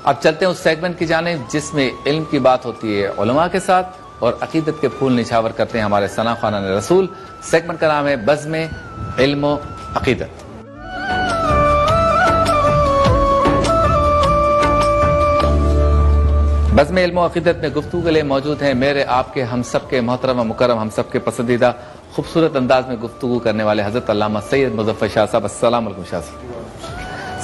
اب چلتے ہیں اس سیگمنٹ کی جانب جس میں علم کی بات ہوتی ہے علماء کے ساتھ اور عقیدت کے پھول نچھاور کرتے ہیں ہمارے ثنا خوانان رسول. سیگمنٹ کا نام ہے بزم علم و عقیدت. بزم علم و عقیدت میں گفتگو کے لیے موجود ہیں میرے آپ کے ہم سب کے محترم و مکرم ہم سب کے پسندیدہ خوبصورت انداز میں گفتگو کرنے والے حضرت علامہ سید مظفر شاہ صاحب. السلام علیکم شاہ صاحب.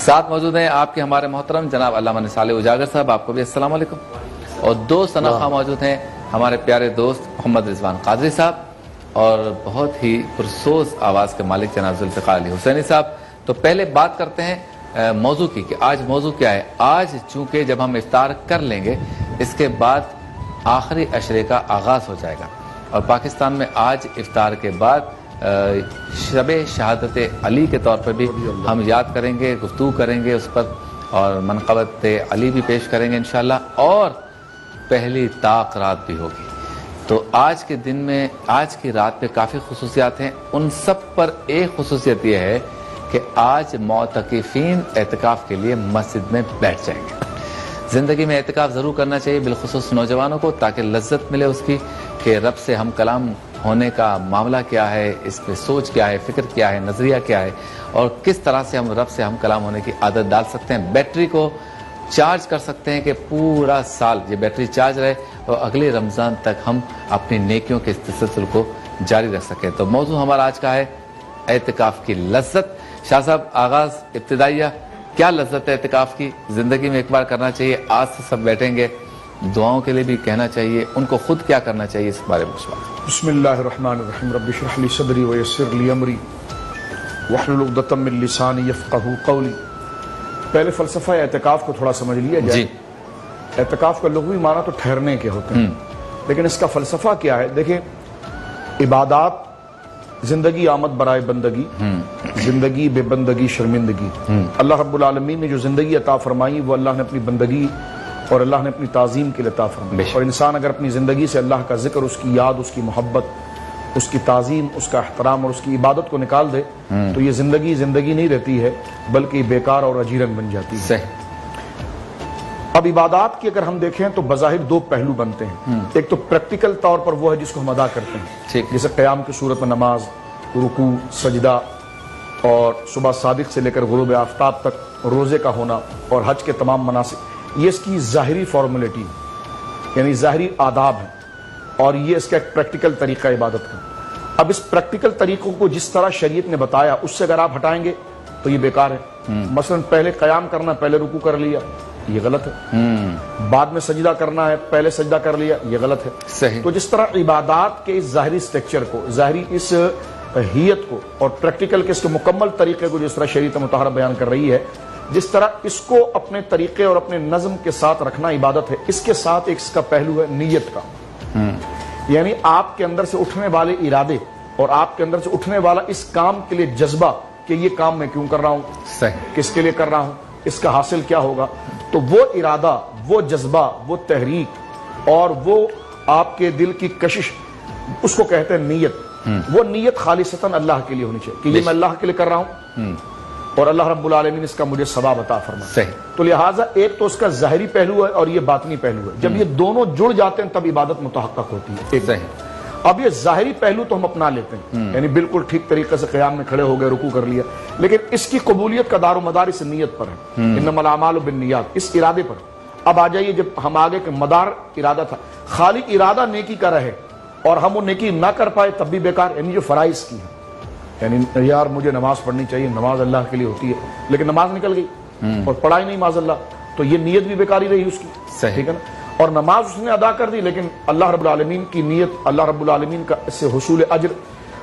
ساتھ موجود ہیں آپ کے ہمارے محترم جناب علامہ نثار اجاگر صاحب. آپ کو بھی السلام علیکم. اور دو ثنا خواہ موجود ہیں ہمارے پیارے دوست محمد رضوان قادری صاحب اور بہت ہی پرسوز آواز کے مالک جناب ذوالفقار علی حسینی صاحب. تو پہلے بات کرتے ہیں موضوع کی کہ آج موضوع کیا ہے. آج چونکہ جب ہم افطار کر لیں گے اس کے بعد آخری عشرے کا آغاز ہو جائے گا اور پاکستان میں آج افطار کے بعد شب شہادت علی کے طور پر بھی ہم یاد کریں گے, گفتگو کریں گے اس پر اور منقبت علی بھی پیش کریں گے انشاءاللہ اور پہلی طاق رات بھی ہوگی. تو آج کے دن میں آج کی رات پہ کافی خصوصیات ہیں. ان سب پر ایک خصوصیت یہ ہے کہ آج معتکفین اعتکاف کے لیے مسجد میں بیٹھ جائیں گے. زندگی میں اعتکاف ضرور کرنا چاہیے بالخصوص نوجوانوں کو تاکہ لذت ملے اس کی کہ رب سے ہم کلام ہونے کا معاملہ کیا ہے, اس پہ سوچ کیا ہے, فکر کیا ہے, نظریہ کیا ہے اور کس طرح سے ہم رب سے ہم کلام ہونے کی عادت ڈال سکتے ہیں. بیٹری کو چارج کر سکتے ہیں کہ پورا سال یہ بیٹری چارج رہے اور اگلے رمضان تک ہم اپنی نیکیوں کے تسلسل کو جاری رکھ سکیں. تو موضوع ہمارا آج کا ہے اعتکاف کی لذت. شاہ صاحب آغاز ابتدائیہ کیا لذت ہے اعتکاف کی, زندگی میں ایک بار کرنا چاہیے, آج سے سب بیٹھیں گے, دعاؤں کے لیے بھی کہنا چاہیے, ان کو خود کیا کرنا چاہیے اس بارے میں سوال. بسم اللہ الرحمن الرحیم. رب اشرح لی صدری ویسر لی امری واحلل عقدۃ من لسانی یفقہوا قولی. پہلے فلسفہ اعتکاف کو تھوڑا سمجھ لیا جائے. اعتکاف کا لغوی معنی تو ٹھہرنے کے ہوتے ہیں لیکن اس کا فلسفہ کیا ہے. دیکھیں عبادات زندگی آمد برائے بندگی, زندگی بے بندگی شرمندگی. اللہ رب العالمین نے جو زندگی عطا فرمائی وہ اللہ نے اپنی بندگی اور اللہ نے اپنی تعظیم کے لیے عطا فرمائی. اور انسان اگر اپنی زندگی سے اللہ کا ذکر, اس کی یاد, اس کی محبت, اس کی تعظیم, اس کا احترام اور اس کی عبادت کو نکال دے تو یہ زندگی زندگی نہیں رہتی ہے بلکہ بیکار اور اجیرن بن جاتی ہے. اب عبادات کی اگر ہم دیکھیں تو بظاہر دو پہلو بنتے ہیں. ایک تو پریکٹیکل طور پر وہ ہے جس کو ہم ادا کرتے ہیں جیسے قیام کی صورت میں نماز, رکوع, سجدہ اور صبح صادق سے لے کر غروب آفتاب تک روزے کا ہونا اور حج کے تمام مناسک. یہ اس کی ظاہری فارمولیٹی یعنی ظاہری آداب ہے اور یہ اس کا ایک پریکٹیکل طریقہ عبادت کا. اب اس پریکٹیکل طریقوں کو جس طرح شریعت نے بتایا اس سے اگر آپ ہٹائیں گے تو یہ بیکار ہے. مثلا پہلے قیام کرنا, پہلے رکوع کر لیا, یہ غلط ہے. بعد میں سجدہ کرنا ہے, پہلے سجدہ کر لیا, یہ غلط ہے. تو جس طرح عبادات کے اس ظاہری سٹرکچر کو, ظاہری اس حیت کو اور پریکٹیکل کے اس کے مکمل طریقے کو جس طرح شریعت مطہرہ بیان کر رہی ہے, جس طرح اس کو اپنے طریقے اور اپنے نظم کے ساتھ رکھنا عبادت ہے, اس کے ساتھ ایک اس کا پہلو ہے نیت کا. یعنی آپ کے اندر سے اٹھنے والے ارادے اور آپ کے اندر سے اٹھنے والا اس کام کے لیے جذبہ کہ یہ کام میں کیوں کر رہا ہوں, کس کے لیے کر رہا ہوں, اس کا حاصل کیا ہوگا. تو وہ ارادہ, وہ جذبہ, وہ تحریک اور وہ آپ کے دل کی کشش, اس کو کہتے ہیں نیت. وہ نیت خالصتاً اللہ کے لیے ہونی چاہیے کہ یہ میں اللہ کے لیے کر رہا ہوں اور اللہ رب العالمین اس کا مجھے ثواب عطا فرمائے. تو لہٰذا ایک تو اس کا ظاہری پہلو ہے اور یہ باطنی پہلو ہے. جب یہ دونوں جڑ جاتے ہیں تب عبادت متحقق ہوتی ہے. اب یہ ظاہری پہلو تو ہم اپنا لیتے ہیں یعنی بالکل ٹھیک طریقے سے قیام میں کھڑے ہو گئے, رکوع کر لیا, لیکن اس کی قبولیت کا دار و مدار اس نیت پر ہے. انما الاعمال بالنیات, اس ارادے پر. اب آ جائیے جب ہم آگے کہ مدار ارادہ تھا, خالی ارادہ نیکی کا رہے اور ہم وہ نیکی نہ کر پائے تب بھی بیکار. یعنی جو فرائض کی ہے, یعنی یار مجھے نماز پڑھنی چاہیے, نماز اللہ کے لیے ہوتی ہے, لیکن نماز نکل گئی اور پڑھائی نہیں معاذ اللہ, تو یہ نیت بھی بیکاری رہی اس کی. ٹھیک ہے نا. اور نماز اس نے ادا کر دی لیکن اللہ رب العالمین کی نیت, اللہ رب العالمین کا اس سے حصول اجر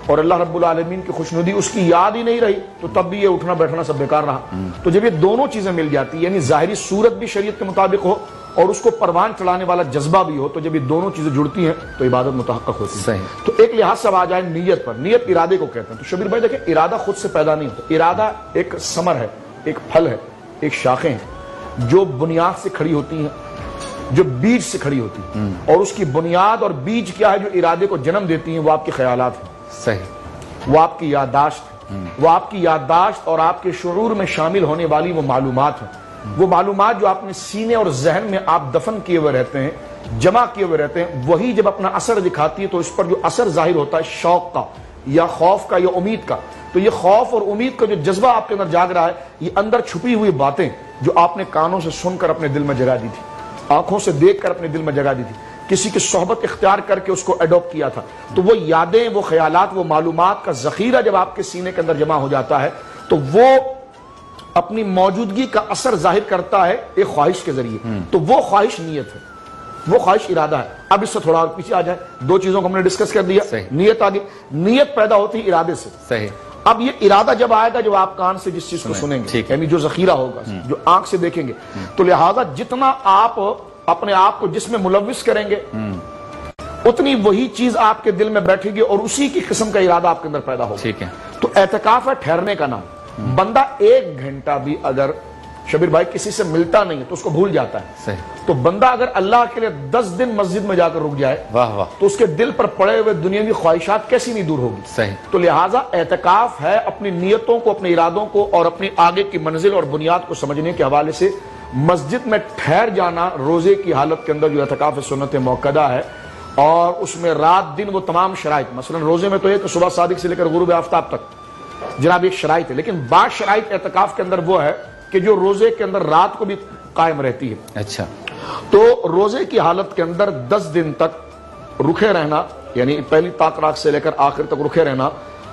اور اللہ رب العالمین کی خوشنودی اس کی یاد ہی نہیں رہی تو تب بھی یہ اٹھنا بیٹھنا سب بیکار رہا. تو جب یہ دونوں چیزیں مل جاتی یعنی ظاہری صورت بھی شریعت کے مطابق ہو اور اس کو پروان چڑھانے والا جذبہ بھی ہو, تو جب یہ دونوں چیزیں جڑتی ہیں تو عبادت متحقق ہوتی ہے. تو ایک لحاظ سے آ جائے نیت پر. نیت ارادے کو کہتے ہیں. تو شبیر بھائی دیکھیں, ارادہ خود سے پیدا نہیں ہوتا. ارادہ ایک ثمر ہے, ایک پھل ہے, ایک شاخیں ہیں جو بنیاد سے کھڑی ہوتی ہیں, جو بیج سے کھڑی ہوتی ہیں. اور اس کی بنیاد اور بیج کیا ہے جو ارادے کو جنم دیتی ہیں؟ وہ آپ کے خیالات ہیں, وہ آپ کی یادداشت, وہ آپ کی یادداشت اور آپ کے شعور میں شامل ہونے والی وہ معلومات ہیں. وہ معلومات جو آپ نے سینے اور ذہن میں آپ دفن کیے ہوئے رہتے ہیں، جمع کیے ہوئے رہتے ہیں، وہی جب اپنا اثر دکھاتی ہے تو اس پر جو اثر ظاہر ہوتا ہے شوق کا یا خوف کا یا امید کا، تو یہ خوف اور امید کا جو جذبہ آپ کے اندر جاگ رہا ہے، یہ اندر چھپی ہوئی باتیں جو آپ نے کانوں سے سن کر اپنے دل میں جگہ دی تھی، آنکھوں سے دیکھ کر اپنے دل میں جگہ دی تھی، کسی کی صحبت اختیار کر کے اس کو ایڈاپٹ کیا تھا، تو وہ یادیں، وہ خیالات، وہ معلومات کا ذخیرہ جب آپ کے سینے کے اندر جمع ہو جاتا ہے تو وہ اپنی موجودگی کا اثر ظاہر کرتا ہے ایک خواہش کے ذریعے، تو وہ خواہش نیت ہے، وہ خواہش ارادہ ہے۔ اب اس سے تھوڑا اور پیچھے آ جائے، دو چیزوں کو ہم نے ڈسکس کر دیا، نیت آگے، نیت پیدا ہوتی ہے ارادے سے، صحیح۔ اب یہ ارادہ جب آئے گا جب آپ کان سے جس چیز کو سنیں گے، یعنی جو ذخیرہ ہوگا، جو آنکھ سے دیکھیں گے، تو لہذا جتنا آپ اپنے آپ کو جس میں ملوث کریں گے اتنی وہی چیز آپ کے دل میں بیٹھے گی اور اسی کی قسم کا ارادہ آپ کے اندر پیدا ہوگا۔ ٹھیک ہے۔ تو اعتکاف ہے ٹھہرنے کا نام۔ بندہ 1 گھنٹہ بھی اگر شبیر بھائی کسی سے ملتا نہیں ہے تو اس کو بھول جاتا ہے، صحیح۔ تو بندہ اگر اللہ کے لیے 10 دن مسجد میں جا کر رک جائے، واہ واہ، تو اس کے دل پر پڑے ہوئے دنیاوی خواہشات کیسی نہیں دور ہوگی؟ صحیح۔ تو لہٰذا اعتکاف ہے اپنی نیتوں کو، اپنے ارادوں کو اور اپنی آگے کی منزل اور بنیاد کو سمجھنے کے حوالے سے مسجد میں ٹھہر جانا روزے کی حالت کے اندر جو اعتکاف سنت موقدہ ہے، اور اس میں رات دن وہ تمام شرائط، مثلا روزے میں تو یہ کہ صبح صادق سے لے کر غروب آفتاب تک جناب ایک شرائط ہے، لیکن بعض شرائط اعتکاف کے اندر وہ ہے کہ جو روزے کے اندر رات کو بھی قائم رہتی ہے۔ اچھا، تو روزے کی حالت کے اندر 10 دن تک رکھے رہنا، یعنی پہلی پاک رات سے لے کر آخر تک رکھے رہنا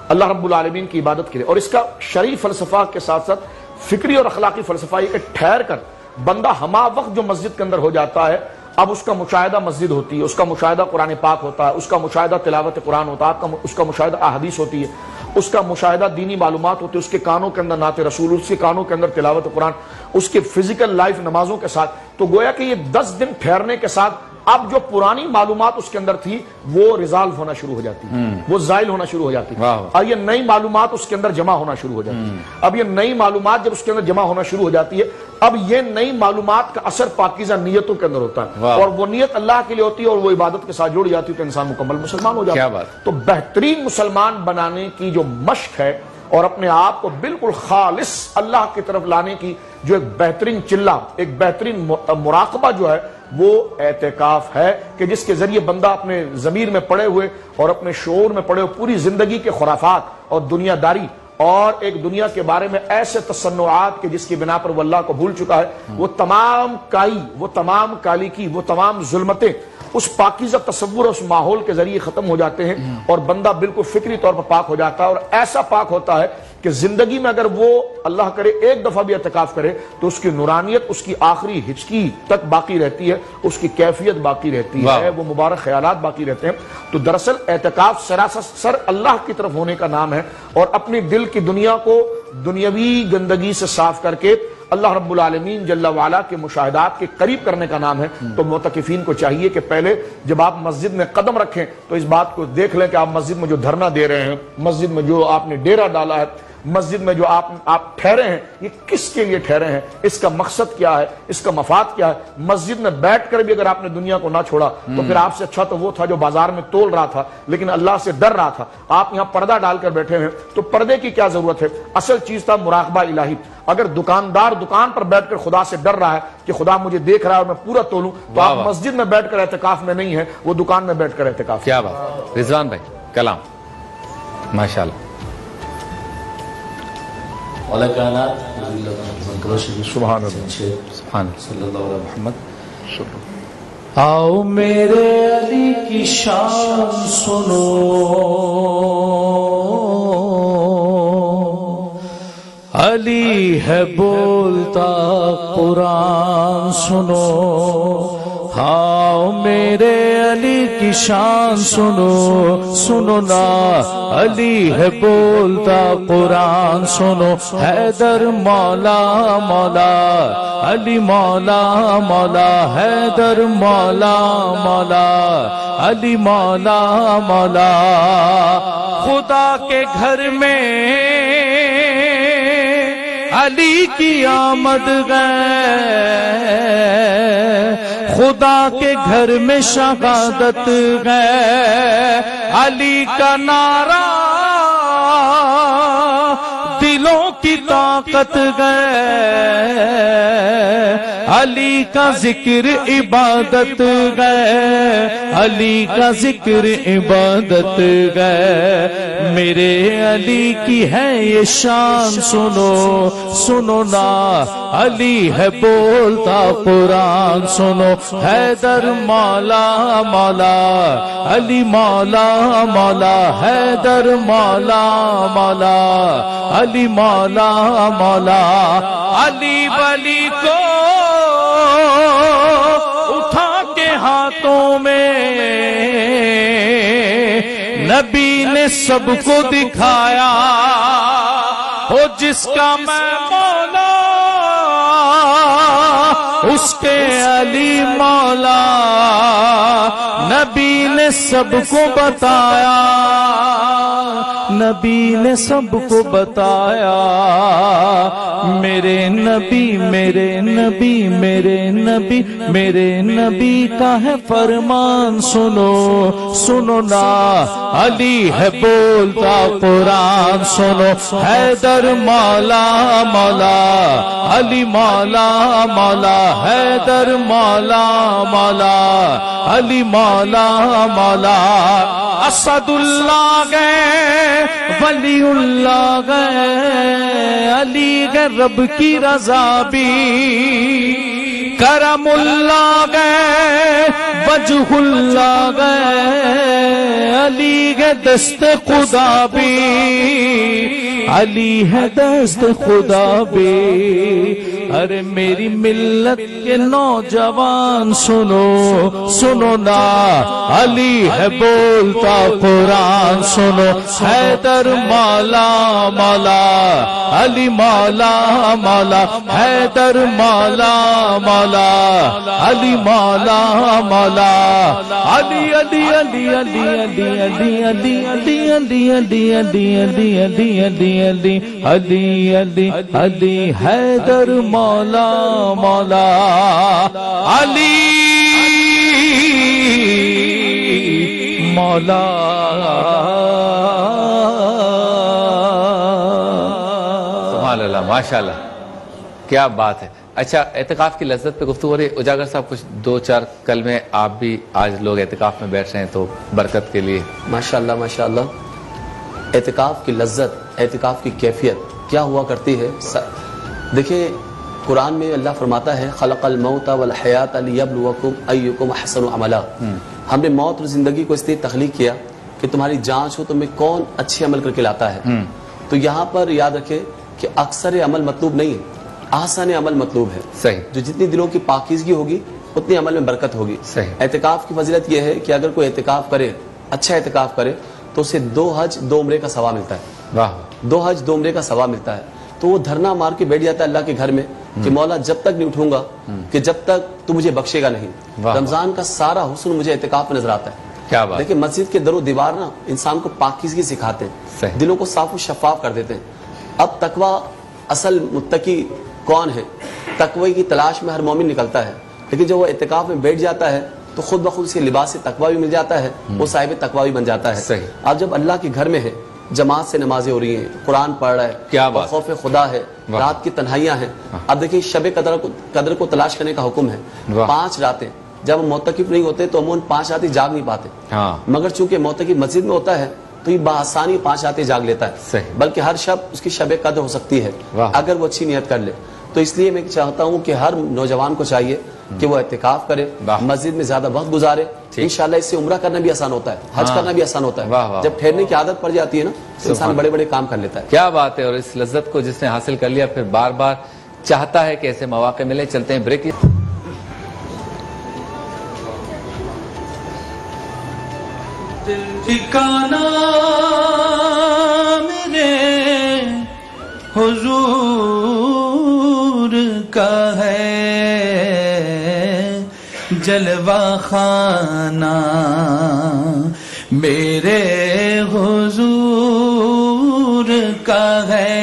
اللہ رب العالمین کی عبادت کے لیے، اور اس کا شرعی فلسفہ کے ساتھ ساتھ فکری اور اخلاقی فلسفہ یہ کہ ٹھہر کر بندہ ہما وقت جو مسجد کے اندر ہو جاتا ہے، اب اس کا مشاہدہ مسجد ہوتی ہے، اس کا مشاہدہ قرآن پاک ہوتا ہے، اس کا مشاہدہ تلاوت قرآن ہوتا ہے، اس کا مشاہدہ احادیث ہوتی ہے، اس کا مشاہدہ دینی معلومات ہوتی ہے، اس کے کانوں کے اندر نعت رسول، اس کے کانوں کے اندر تلاوت قرآن، اس کے فزیکل لائف نمازوں کے ساتھ، تو گویا کہ یہ 10 دن ٹھہرنے کے ساتھ اب جو پرانی معلومات اس کے اندر تھی وہ ریزالو ہونا شروع ہو جاتی ہے، وہ زائل ہونا شروع ہو جاتی ہے، اور یہ نئی معلومات اس کے اندر جمع ہونا شروع ہو جاتی ہے۔ اب یہ نئی معلومات جب اس کے اندر جمع ہونا شروع ہو جاتی ہے، اب یہ نئی معلومات کا اثر پاکیزہ نیتوں کے اندر ہوتا ہے، اور وہ نیت اللہ کے لیے ہوتی ہے اور وہ عبادت کے ساتھ جڑ جاتی ہے تو انسان مکمل مسلمان ہو جاتا ہے۔ تو بہترین مسلمان بنانے کی جو مشق ہے اور اپنے آپ کو بالکل خالص اللہ کی طرف لانے کی جو ایک بہترین چلہ، ایک بہترین مراقبہ جو ہے وہ اعتکاف ہے، کہ جس کے ذریعے بندہ اپنے ضمیر میں پڑے ہوئے اور اپنے شعور میں پڑے ہوئے پوری زندگی کے خرافات اور دنیا داری اور ایک دنیا کے بارے میں ایسے تصنعات کہ جس کی بنا پر وہ اللہ کو بھول چکا ہے، وہ تمام کائی، وہ تمام کالیکی، وہ تمام ظلمتیں اس پاکیزہ تصور اور اس ماحول کے ذریعے ختم ہو جاتے ہیں اور بندہ بالکل فکری طور پر پاک ہو جاتا ہے، اور ایسا پاک ہوتا ہے کہ زندگی میں اگر وہ اللہ کرے ایک دفعہ بھی اعتکاف کرے تو اس کی نورانیت اس کی آخری ہچکی تک باقی رہتی ہے، اس کی کیفیت باقی رہتی ہے، وہ مبارک خیالات باقی رہتے ہیں۔ تو دراصل اعتکاف سراسر اللہ کی طرف ہونے کا نام ہے، اور اپنی دل کی دنیا کو دنیاوی گندگی سے صاف کر کے اللہ رب العالمین جل وعلا کے مشاہدات کے قریب کرنے کا نام ہے۔ تو معتکفین کو چاہیے کہ پہلے جب آپ مسجد میں قدم رکھیں تو اس بات کو دیکھ لیں کہ آپ مسجد میں جو دھرنا دے رہے ہیں، مسجد میں جو آپ نے ڈیرا ڈالا ہے، مسجد میں جو آپ ٹھہرے ہیں، یہ کس کے لیے ٹھہرے ہیں، اس کا مقصد کیا ہے، اس کا مفاد کیا ہے۔ مسجد میں بیٹھ کر بھی اگر آپ نے دنیا کو نہ چھوڑا تو پھر آپ سے اچھا تو وہ تھا جو بازار میں تول رہا تھا لیکن اللہ سے ڈر رہا تھا۔ آپ یہاں پردہ ڈال کر بیٹھے ہیں تو پردے کی کیا ضرورت ہے؟ اصل چیز تھا مراقبہ الہی۔ اگر دکاندار دکان پر بیٹھ کر خدا سے ڈر رہا ہے کہ خدا مجھے دیکھ رہا ہے اور میں پورا تولوں، تو آپ مسجد میں بیٹھ کر اعتکاف میں نہیں ہے، وہ دکان میں بیٹھ کر اعتکاف۔ کیا بات رضوان بھائی، کلام ماشاءاللہ۔ سبحان اللہ، سبحان صلی اللہ علیہ محمد۔ آؤ میرے علی کی شان سنو، علی ہے بولتا قرآن سنو، آؤ میرے علی کی شان سنو، سنو نا علی ہے بولتا قرآن سنو، حیدر مولا مولا علی مولا مولا، حیدر مولا مولا علی مولا مولا، خدا کے گھر میں علی کی آمد گئے، خدا کے گھر میں شہادت گئے، علی کا نعرہ دلوں کی طاقت گئے، علی کا ذکر عبادت گئے، علی کا ذکر عبادت گئے، میرے علی کی ہے یہ شان سنو سنو نا، علی ہے بولتا قرآن سنو، حیدر مولا مولا، علی مولا مولا، حیدر مولا مولا، علی مولا مولا، علی ولی کو اٹھا کے ہاتھوں میں نبی نے سب کو دکھایا، ہو جس کا میں مولا اس کے علی مولا، نبی نے سب کو بتایا، نبی نے سب کو بتایا، میرے نبی میرے نبی میرے نبی میرے نبی کا ہے فرمان سنو سنو نا، علی ہے بولتا قرآن سنو، حیدر مولا مولا، علی مولا مولا، حیدر مولا مولا، علی مولا مولا، اسد اللہ گئے ولی اللہ گئے، علی گئے رب کی رضا بھی، کرم اللہ گئے وجہ اللہ گئے، علی گئے دست خدا بھی، علی ہے دست خدا بھی، ارے میری ملت کے نوجوان سنو سنو نا، علی ہے بولتا قرآن سنو، حیدر مولا مولا، علی مولا مولا، حیدر مولا مولا، علی مولا مولا، علی علی علی علی علی علی علی علی علی علی علی علی علی علی علی علی علی، حیدر مولا مولا، علی مولا، سبحان اللہ، ماشاء اللہ، کیا بات ہے۔ اچھا، اعتکاف کی لذت پہ گفتگو ہو رہی ہے، اجاگر صاحب کچھ دو چار کلمے، آپ بھی آج لوگ اعتکاف میں بیٹھ رہے ہیں تو برکت کے لیے۔ ماشاءاللہ ماشاءاللہ، اعتکاف کی لذت، اعتکاف کی کیفیت کیا ہوا کرتی ہے۔ دیکھیں قرآن میں اللہ فرماتا ہے خلق الموت والحیات لیبلوکم ایکم احسن عملا، ہم نے موت اور زندگی کو اس لیے تخلیق کیا کہ تمہاری جانچ ہو تمہیں کون اچھے عمل کر کے لاتا ہے۔ تو یہاں پر یاد رکھے کہ اکثر عمل مطلوب نہیں ہے، آسان عمل مطلوب ہے۔ صحیح، جو جتنی دلوں کی پاکیزگی ہوگی اتنی عمل میں برکت ہوگی۔ صحیح، اعتکاف کی فضیلت یہ ہے کہ اگر کوئی اعتکاف کرے، اچھا اعتکاف کرے، تو اسے 2 حج 2 عمرے کا ثواب ملتا ہے۔ واہ، 2 حج 2 عمرے کا ثواب ملتا ہے۔ تو وہ دھرنا مار کے بیٹھ جاتا ہے اللہ کے گھر میں کہ مولا جب تک نہیں اٹھوں گا کہ جب تک تو مجھے بخشے گا نہیں۔ رمضان کا سارا حسن مجھے اعتکاف میں نظر آتا ہے۔ کیا بات، دیکھیں مسجد کے در و دیوار نا انسان کو پاکیزگی سکھاتے ہیں، دلوں کو صاف و شفاف کر دیتے ہیں۔ اب تقوی، اصل متقی کون ہے؟ تقوی کی تلاش میں ہر مومن نکلتا ہے، لیکن جب وہ اعتکاف میں بیٹھ جاتا ہے تو خود بخود سے لباس تقوی بھی مل جاتا ہے، وہ صاحب تقوی بھی بن جاتا ہے۔ آپ جب اللہ کے گھر میں ہے، جماعت سے نمازیں ہو رہی ہیں، قرآن پڑھ رہا ہے، کیا بات، خوف خدا ہے، رات کی تنہائیاں ہیں۔ اب دیکھیں شب قدر کو تلاش کرنے کا حکم ہے۔ 5 راتیں جب ہم معتکف نہیں ہوتے تو عموماً 5 راتیں جاگ نہیں پاتے، مگر چونکہ معتکف مسجد میں ہوتا ہے تو یہ بآسانی 5 راتیں جاگ لیتا ہے، بلکہ ہر شب اس کی شب قدر ہو سکتی ہے اگر وہ اچھی نیت کر لے۔ تو اس لیے میں چاہتا ہوں کہ ہر نوجوان کو چاہیے کہ وہ اعتکاف کرے، مسجد میں زیادہ وقت گزارے، انشاءاللہ اس سے عمرہ کرنا بھی آسان ہوتا ہے، حج کرنا بھی آسان ہوتا ہے۔ جب ٹھہرنے کی عادت پڑ جاتی ہے نا تو انسان بڑے بڑے کام کر لیتا ہے۔ کیا بات ہے، اور اس لذت کو جس نے حاصل کر لیا پھر بار بار چاہتا ہے کہ ایسے مواقع ملے۔ چلتے ہیں بریک۔ ٹھکانہ میرے حضور کا ہے، جلوہ خانہ میرے حضور کا ہے،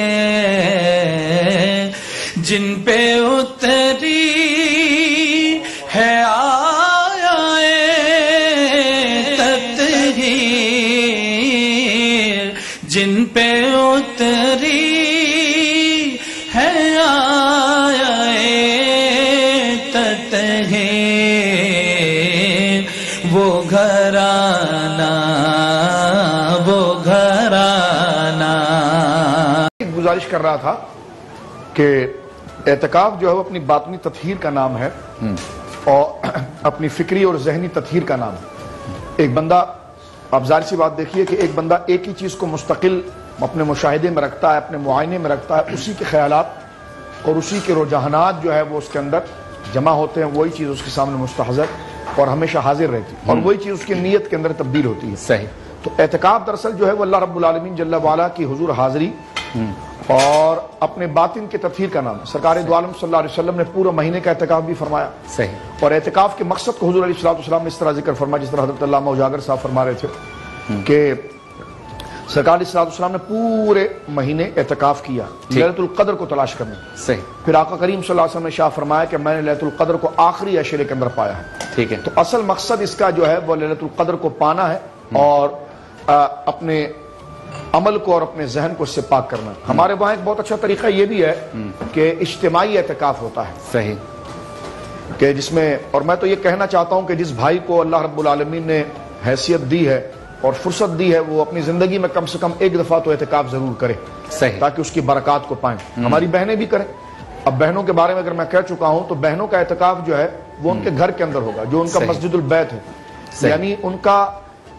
جن پہ اتری ہے جن پہ اتری رہے وہ گھرانا، وہ گھرانا۔ گزارش کر رہا تھا کہ اعتکاف جو ہے وہ اپنی باطنی تطہیر کا نام ہے اور اپنی فکری اور ذہنی تطہیر کا نام ہے۔ ایک بندہ، آپ ظاہر سی بات دیکھیے کہ ایک بندہ ایک ہی چیز کو مستقل اپنے مشاہدے میں رکھتا ہے، اپنے معائنے میں رکھتا ہے، اسی کے خیالات اور اسی کے رجحانات جو ہے وہ اس کے اندر جمع ہوتے ہیں، وہی چیز اس کے سامنے مستحضر اور ہمیشہ حاضر رہتی ہے، اور وہی چیز اس کی نیت کے اندر تبدیل ہوتی ہے۔ صحیح۔ تو اعتکاف دراصل جو ہے وہ اللہ رب العالمین جل وعلا کی حضور حاضری اور اپنے باطن کے تطہیر کا نام ہے۔ سرکار دو عالم صلی اللہ علیہ وسلم نے پورا مہینے کا اعتکاف بھی فرمایا۔ صحیح۔ اور اعتکاف کے مقصد کو حضور علیہ الصلوۃ والسلام نے اس طرح ذکر فرمایا جس طرح حضرت علامہ اجاگر صاحب فرما رہے تھے کہ سرکار علیہ الصلوۃ والسلام نے پورے مہینے اعتکاف کیا لیلۃ القدر کو تلاش کرنے۔ صحیح۔ پھر آقا کریم صلی اللہ علیہ وسلم نے شاہ فرمایا کہ میں نے لیلۃ القدر کو آخری عشرے کے اندر پایا ہے۔ ٹھیک ہے۔ تو اصل مقصد اس کا جو ہے وہ لیلۃ القدر کو پانا ہے اور اپنے عمل کو اور اپنے ذہن کو اس سے پاک کرنا ہے۔ ہمارے وہاں ایک بہت اچھا طریقہ یہ بھی ہے کہ اجتماعی اعتکاف ہوتا ہے۔ صحیح۔ کہ جس میں، اور میں تو یہ کہنا چاہتا ہوں کہ جس بھائی کو اللہ رب العالمین نے حیثیت دی ہے اور فرصت دی ہے وہ اپنی زندگی میں کم سے کم ایک دفعہ تو اعتکاف ضرور کرے، صحیح، تاکہ اس کی برکات کو پائیں۔ ہماری بہنیں بھی کریں۔ اب بہنوں کے بارے میں اگر میں کہہ چکا ہوں تو بہنوں کا اعتکاف جو ہے وہ ان کے گھر کے اندر ہوگا، جو ان کا مسجد البیت ہے، یعنی ان کا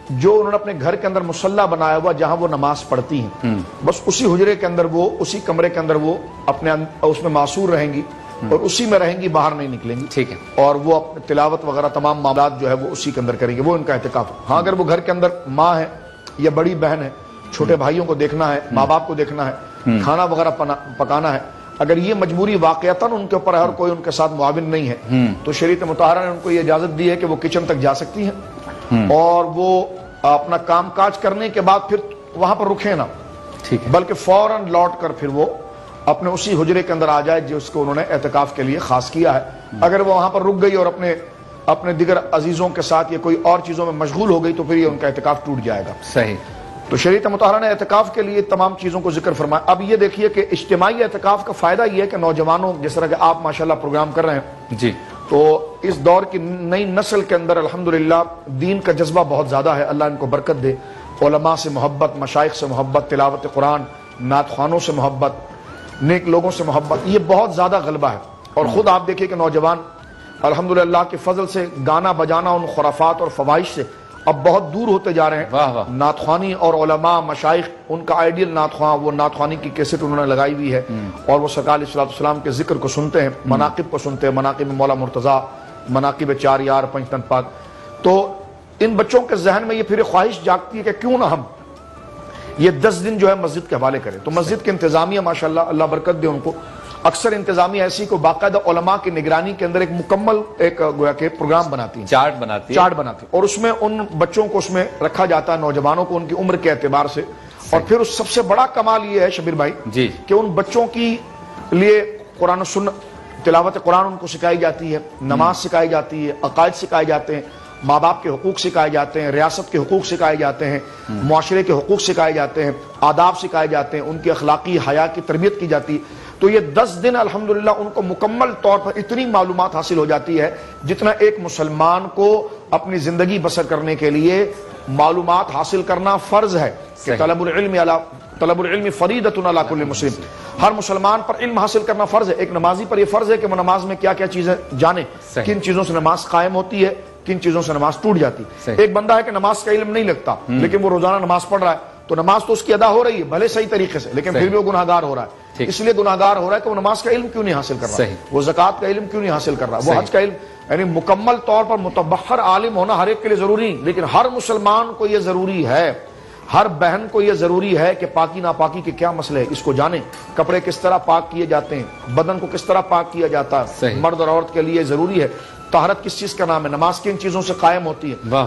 جو انہوں نے اپنے گھر کے اندر مصلی بنایا ہوا جہاں وہ نماز پڑھتی ہیں، بس اسی حجرے کے اندر وہ، اسی کمرے کے اندر وہ اپنے اس میں معصور رہیں گی اور اسی میں رہیں گی، باہر نہیں نکلیں گی۔ ٹھیک ہے۔ اور وہ اپنے تلاوت وغیرہ تمام معاملات جو ہے وہ اسی کے اندر کریں گے، وہ ان کا اعتکاف ہے۔ ہاں اگر وہ گھر کے اندر ماں ہے یا بڑی بہن ہے، چھوٹے بھائیوں کو دیکھنا ہے، ماں باپ کو دیکھنا ہے، کھانا وغیرہ پکانا ہے، اگر یہ مجبوری واقعتاً ان کے اوپر ہے اور کوئی ان کے ساتھ معاون نہیں ہے تو شریعت مطہرہ نے ان کو یہ اجازت دی ہے کہ وہ کچن تک جا سکتی ہیں اور وہ اپنا کام کاج کرنے کے بعد پھر وہاں پر رکھیں نہ، بلکہ فوراً لوٹ کر پھر وہ اپنے اسی حجرے کے اندر آ جائے جس کو انہوں نے اعتکاف کے لیے خاص کیا ہے۔ اگر وہ وہاں پر رک گئی اور اپنے دیگر عزیزوں کے ساتھ یا کوئی اور چیزوں میں مشغول ہو گئی تو پھر یہ ان کا اعتکاف ٹوٹ جائے گا۔ صحیح۔ تو شریعت مطہرہ نے اعتکاف کے لیے تمام چیزوں کو ذکر فرمایا۔ اب یہ دیکھیے کہ اجتماعی اعتکاف کا فائدہ یہ ہے کہ نوجوانوں، جس طرح کہ آپ ماشاءاللہ پروگرام کر رہے ہیں جی، تو اس دور کی نئی نسل کے اندر الحمدللہ دین کا جذبہ بہت زیادہ ہے، اللہ ان کو برکت دے۔ علماء سے محبت، مشائخ سے محبت، تلاوت قرآن، نعت خوانوں سے محبت، نیک لوگوں سے محبت، یہ بہت زیادہ غلبہ ہے۔ اور خود آپ دیکھیے کہ نوجوان الحمدللہ کے فضل سے گانا بجانا ان خرافات اور فواہش سے اب بہت دور ہوتے جا رہے ہیں۔ نعت خوانی اور علماء مشائخ، ان کا آئیڈیل نعت خواں، وہ نعت خوانی کی کیسٹ انہوں نے لگائی ہوئی ہے اور وہ سرکار علیہ السلام کے ذکر کو سنتے ہیں، مناقب کو سنتے ہیں، مناقب مولا مرتضیٰ، مناقب چار یار پنج تن پاک۔ تو ان بچوں کے ذہن میں یہ پھر خواہش جاگتی ہے کہ کیوں نہ ہم یہ 10 دن جو ہے مسجد کے حوالے کریں۔ تو مسجد کے انتظامیہ ماشاءاللہ اللہ برکت دے ان کو، اکثر انتظامیہ ایسی کو باقاعدہ علماء کی نگرانی کے اندر ایک مکمل ایک گویا کہ پروگرام بناتی ہیں، چارٹ بناتی ہیں، اور اس میں ان بچوں کو اس میں رکھا جاتا ہے، نوجوانوں کو ان کی عمر کے اعتبار سے۔ اور پھر اس سب سے بڑا کمال یہ ہے شبیر بھائی جی کہ ان بچوں کی لیے قرآن و سنت، تلاوت قرآن ان کو سکھائی جاتی ہے، نماز سکھائی جاتی ہے، عقائد سکھائے جاتے ہیں، ماں باپ کے حقوق سکھائے جاتے ہیں، ریاست کے حقوق سکھائے جاتے ہیں، معاشرے کے حقوق سکھائے جاتے ہیں، آداب سکھائے جاتے ہیں، ان کی اخلاقی حیا کی تربیت کی جاتی ہے۔ تو یہ 10 دن الحمدللہ ان کو مکمل طور پر اتنی معلومات حاصل ہو جاتی ہے جتنا ایک مسلمان کو اپنی زندگی بسر کرنے کے لیے معلومات حاصل کرنا فرض ہے کہ طلب العلم فریضۃ علی کل مسلم، ہر مسلمان پر علم حاصل کرنا فرض ہے۔ ایک نمازی پر یہ فرض ہے کہ وہ نماز میں کیا کیا چیزیں جانے، کن چیزوں سے نماز قائم ہوتی ہے، کن چیزوں سے نماز ٹوٹ جاتی ہے۔ ایک بندہ ہے کہ نماز کا علم نہیں لگتا لیکن وہ روزانہ نماز پڑھ رہا ہے تو نماز تو اس کی ادا ہو رہی ہے بھلے صحیح طریقے سے، لیکن پھر بھی وہ گناہگار ہو رہا ہے۔ اس لیے گناہگار ہو رہا ہے کہ وہ نماز کا علم کیوں نہیں حاصل کر رہا، وہ زکوٰۃ کا علم کیوں نہیں حاصل کر رہا، وہ حج کا علم، یعنی مکمل طور پر متبحر عالم ہونا ہر ایک کے لیے ضروری نہیں، لیکن ہر مسلمان کو یہ ضروری ہے، ہر بہن کو یہ ضروری ہے کہ پاکی ناپاکی کے کیا مسئلے ہیں اس کو جانے، کپڑے کس طرح پاک کیے جاتے ہیں، بدن کو کس طرح پاک کیا جاتا ہے، مرد اور عورت کے لیے ضروری ہے۔ طہارت کس چیز کا نام ہے، نماز کن چیزوں سے قائم ہوتی ہے،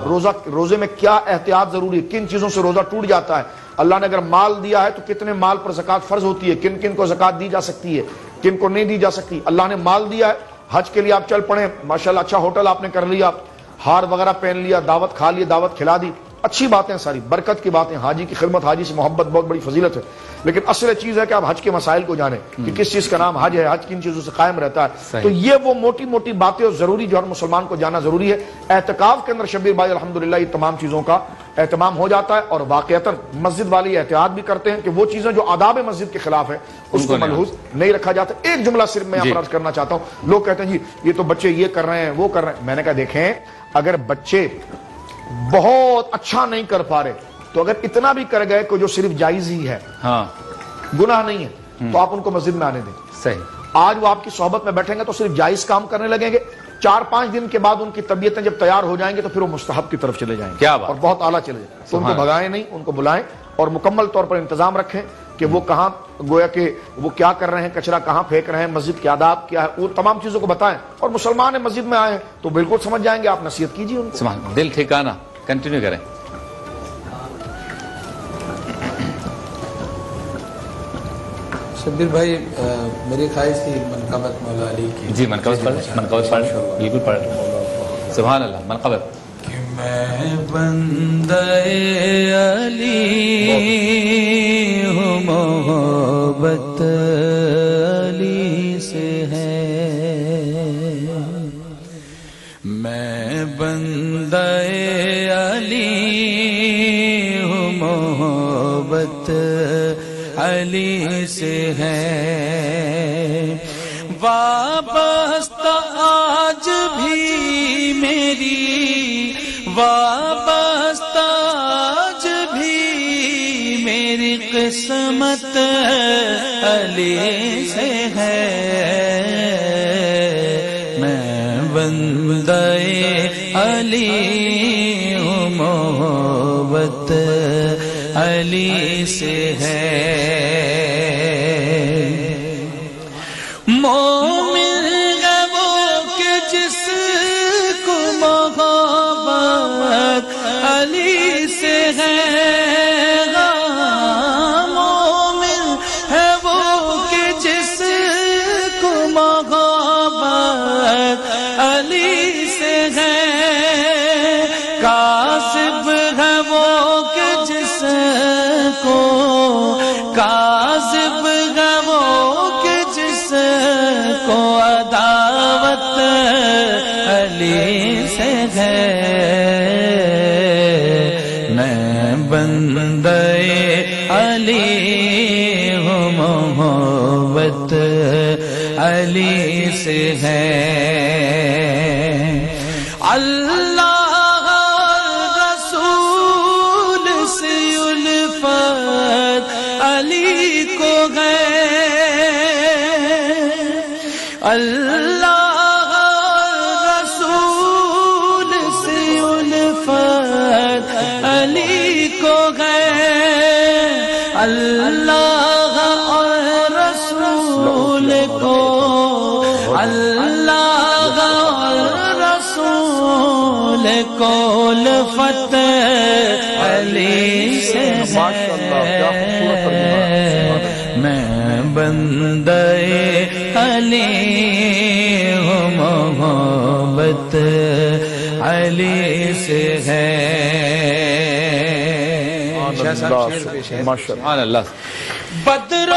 روزے میں کیا احتیاط ضروری ہے، کن چیزوں سے روزہ ٹوٹ جاتا ہے، اللہ نے اگر مال دیا ہے تو کتنے مال پر زکوٰۃ فرض ہوتی ہے، کن کن کو زکوٰۃ دی جا سکتی ہے، کن کو نہیں دی جا سکتی۔ اللہ نے مال دیا ہے، حج کے لیے آپ چل پڑے، ماشاءاللہ اچھا ہوٹل آپ نے کر لیا، ہار وغیرہ پہن لیا، دعوت کھا لی، دعوت کھلا دی، اچھی باتیں ساری برکت کی باتیں، حاجی کی خدمت، حاجی سے محبت بہت بڑی فضیلت ہے، لیکن اصل چیز ہے کہ آپ حج کے مسائل کو جانیں کہ کس چیز کا نام حج ہے، حج کن چیزوں سے قائم رہتا ہے. تو یہ وہ موٹی موٹی باتیں اور ضروری جو ہر مسلمان کو جاننا ضروری ہے. اعتکاف کے اندر شبیر بھائی الحمدللہ یہ تمام چیزوں کا اہتمام ہو جاتا ہے، اور واقعتاً مسجد والی احتیاط بھی کرتے ہیں کہ وہ چیزیں جو آداب مسجد کے خلاف ہیں اس کو ملحوظ نہیں رکھا جاتا. ایک جملہ صرف میں یہاں پر عرض کرنا چاہتا ہوں. لوگ کہتے ہیں جی یہ تو بچے یہ کر رہے ہیں وہ کر رہے ہیں. میں نے کہا دیکھیں اگر بچے بہت اچھا نہیں کر پا رہے تو اگر اتنا بھی کر گئے کہ جو صرف جائز ہی ہے، گناہ نہیں ہے، تو آپ ان کو مسجد میں آنے دیں. صحیح. آج وہ آپ کی صحبت میں بیٹھیں گے تو صرف جائز کام کرنے لگیں گے، 4-5 دن کے بعد ان کی طبیعتیں جب تیار ہو جائیں گے تو پھر وہ مستحب کی طرف چلے جائیں گے اور بہت اعلیٰ چلے جائیں گے. تو ان کو بھگائیں نہیں، ان کو بلائیں اور مکمل طور پر انتظام رکھیں کہ وہ کہاں گویا کہ وہ کیا کر رہے ہیں، کچرا کہاں پھینک رہے ہیں، مسجد کے آداب کیا ہے، وہ تمام چیزوں کو بتائیں. اور مسلمان مسجد میں آئے تو بالکل سمجھ جائیں گے، آپ نصیحت کیجیے ان کو. دل ٹھکانا کنٹینیو کریں. شبیر بھائی میری خواہش تھی منقبت مولا علی کی. جی منقبت پڑھ بالکل پڑھ. سبحان اللہ. منقبت. کہ میں بندہ علی ہوں، محبت علی سے ہے. میں بندہ علی ہوں، محبت علی سے ہے. وابستہ آج بھی میری، وابستہ آج بھی میری قسمت علی سے ہے. میں بندہ علی ہوں، محبت علی سے ہے. مومن ہے وہ کہ جس کو محبت علی سے ہے. مومن ہے وہ کہ جس کو محبت علی سے ہے. کاذب ہے وہ کہ جس کو، کاذب ہے وہ کہ جس کو عداوت علی سے ہے. میں بندہ علی ہوں، محبت علی سے ہے. اللہ علی کو گئے، اللہ رسول سے الفت علی کو گئے. اللہ اور رسول کو، اللہ اور رسول کو الفت علی سے ہے. میں بندہ علی ہوں، محبت علی سے ہے. سبحان اللہ. بدر و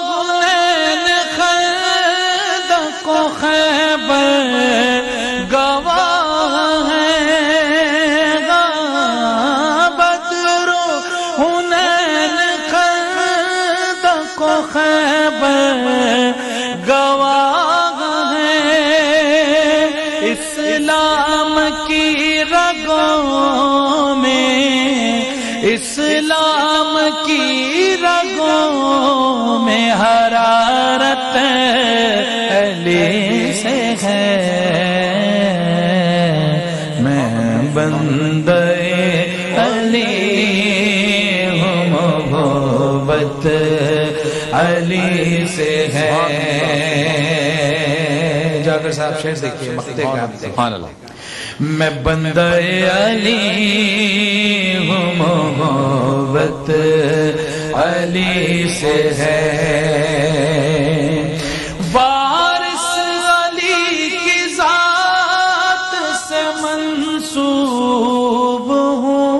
حنین خندق و خیبر گواہ ہیں. بدر و حنین خندق و خیبر گواہ ہیں. اسلام کی رگوں میں، اسلام کی رگوں میں حرارت علی سے ہے. میں بندہ علی ہوں، محبت علی سے ہے. جابر صاحب شعر دیکھیے مقطع کا. سبحان اللہ. میں بندہ علی ہوں، محبت علی سے ہے. وارث علی کی ذات سے منسوب ہوں،